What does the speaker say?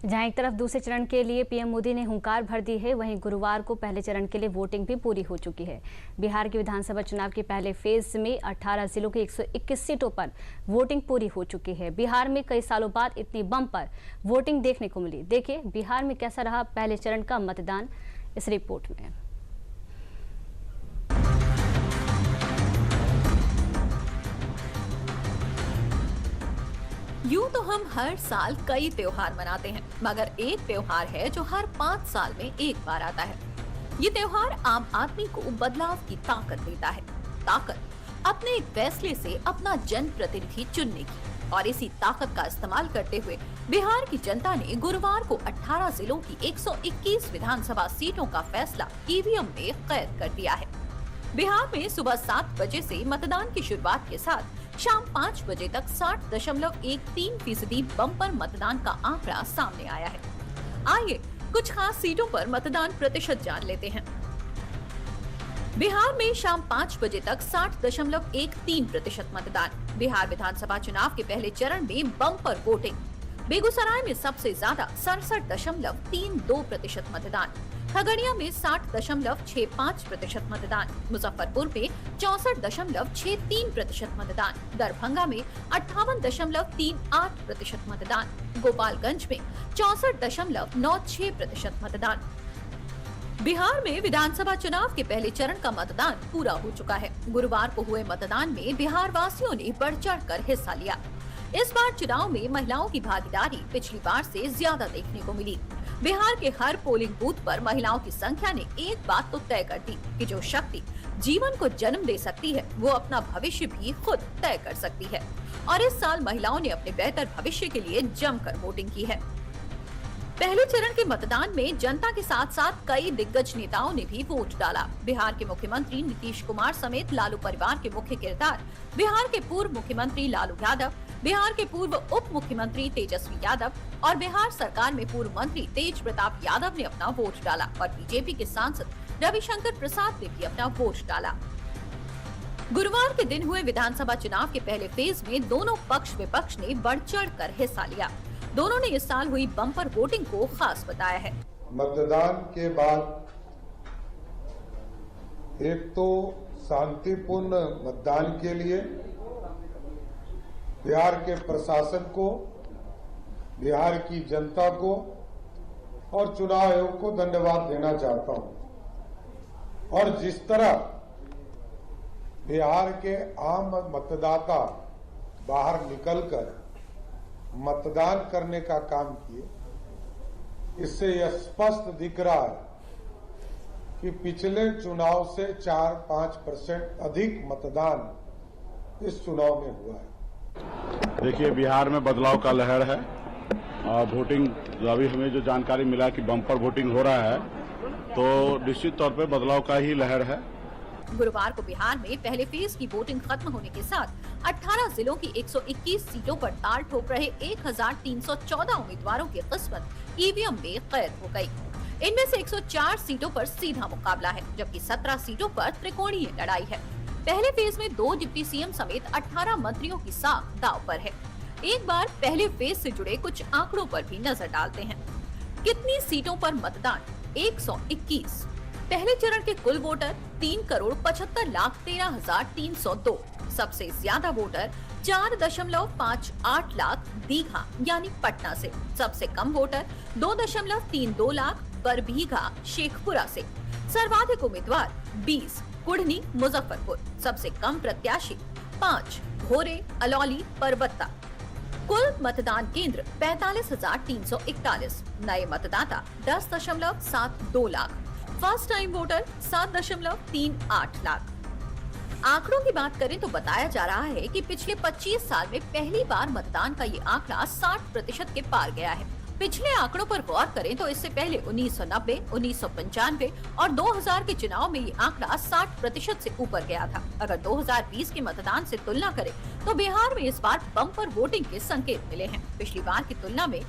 जहां एक तरफ दूसरे चरण के लिए पीएम मोदी ने हुंकार भर दी है, वहीं गुरुवार को पहले चरण के लिए वोटिंग भी पूरी हो चुकी है। बिहार के विधानसभा चुनाव के पहले फेज में 18 जिलों की 121 सीटों पर वोटिंग पूरी हो चुकी है। बिहार में कई सालों बाद इतनी बम्पर वोटिंग देखने को मिली। देखिए बिहार में कैसा रहा पहले चरण का मतदान इस रिपोर्ट में। यूं तो हम हर साल कई त्योहार मनाते हैं, मगर एक त्योहार है जो हर 5 साल में एक बार आता है। ये त्योहार आम आदमी को बदलाव की ताकत देता है, ताकत अपने एक फैसले से अपना जनप्रतिनिधि चुनने की। और इसी ताकत का इस्तेमाल करते हुए बिहार की जनता ने गुरुवार को 18 जिलों की 121 विधानसभा सीटों का फैसला ईवीएम में कैद कर दिया है। बिहार में सुबह 7 बजे से मतदान की शुरुआत के साथ शाम 5 बजे तक 60.13% बम्पर मतदान का आंकड़ा सामने आया है। आइए कुछ खास सीटों पर मतदान प्रतिशत जान लेते हैं। बिहार में शाम 5 बजे तक 60.13% मतदान। बिहार विधानसभा चुनाव के पहले चरण में बम्पर वोटिंग। बेगूसराय में सबसे ज्यादा 67.32% मतदान। खगड़िया में 60.65% मतदान। मुजफ्फरपुर में 64.63% मतदान। दरभंगा में 58.38% मतदान। गोपालगंज में 64.96% मतदान। बिहार में विधानसभा चुनाव के पहले चरण का मतदान पूरा हो चुका है। गुरुवार को हुए मतदान में बिहार वासियों ने बढ़ चढ़ कर हिस्सा लिया। इस बार चुनाव में महिलाओं की भागीदारी पिछली बार से ज्यादा देखने को मिली। बिहार के हर पोलिंग बूथ पर महिलाओं की संख्या ने एक बात तो तय कर दी कि जो शक्ति जीवन को जन्म दे सकती है, वो अपना भविष्य भी खुद तय कर सकती है। और इस साल महिलाओं ने अपने बेहतर भविष्य के लिए जमकर वोटिंग की है। पहले चरण के मतदान में जनता के साथ साथ कई दिग्गज नेताओं ने भी वोट डाला। बिहार के मुख्यमंत्री नीतीश कुमार समेत लालू परिवार के मुख्य किरदार, बिहार के पूर्व मुख्यमंत्री लालू यादव, बिहार के पूर्व उप मुख्यमंत्री तेजस्वी यादव और बिहार सरकार में पूर्व मंत्री तेज प्रताप यादव ने अपना वोट डाला। और बीजेपी के सांसद रविशंकर प्रसाद ने भी अपना वोट डाला। गुरुवार के दिन हुए विधानसभा चुनाव के पहले फेज में दोनों पक्ष विपक्ष ने बढ़ चढ़ कर हिस्सा लिया। दोनों ने इस साल हुई बम्पर वोटिंग को खास बताया है। मतदान के बाद एक तो शांतिपूर्ण मतदान के लिए बिहार के प्रशासन को, बिहार की जनता को और चुनाव आयोग को धन्यवाद देना चाहता हूं। और जिस तरह बिहार के आम मतदाता बाहर निकलकर मतदान करने का काम किए, इससे यह स्पष्ट दिख रहा है कि पिछले चुनाव से 4-5% अधिक मतदान इस चुनाव में हुआ है। देखिए बिहार में बदलाव का लहर है और वोटिंग अभी हमें जो जानकारी मिला कि बम्पर वोटिंग हो रहा है, तो निश्चित तौर पे बदलाव का ही लहर है। गुरुवार को बिहार में पहले फेज की वोटिंग खत्म होने के साथ 18 जिलों की 121 सीटों पर ताल ठोक रहे 1314 उम्मीदवारों की किस्मत ईवीएम में कैद हो गई। इनमें से 104 सीटों पर सीधा मुकाबला है, जबकि 17 सीटों पर त्रिकोणीय लड़ाई है। पहले फेज में 2 डिप्टी सीएम समेत 18 मंत्रियों की साख दांव पर है। एक बार पहले फेज से जुड़े कुछ आंकड़ों पर भी नजर डालते हैं। कितनी सीटों पर मतदान? 121। पहले चरण के कुल वोटर 3,75,13,302। सबसे ज्यादा वोटर 4.58 लाख दीघा यानी पटना से। सबसे कम वोटर 2.32 लाख बरबीघा शेखपुरा से। सर्वाधिक उम्मीदवार 20 कुढ़नी मुजफ्फरपुर। सबसे कम प्रत्याशी 5 भोरे अलौली परबत्ता। कुल मतदान केंद्र 45,341। नए मतदाता 10.72 lakh. First time voter 7.38 lakh. आंकड़ों की बात करें तो बताया जा रहा है कि पिछले 25 साल में पहली बार मतदान का ये आंकड़ा 60% के पार गया है। पिछले आंकड़ों पर गौर करें तो इससे पहले 1990, 1995 और 2000 के चुनाव में ये आंकड़ा 60% से ऊपर गया था। अगर 2020 के मतदान से तुलना करें तो बिहार में इस बार बम्पर वोटिंग के संकेत मिले हैं। पिछली बार की तुलना में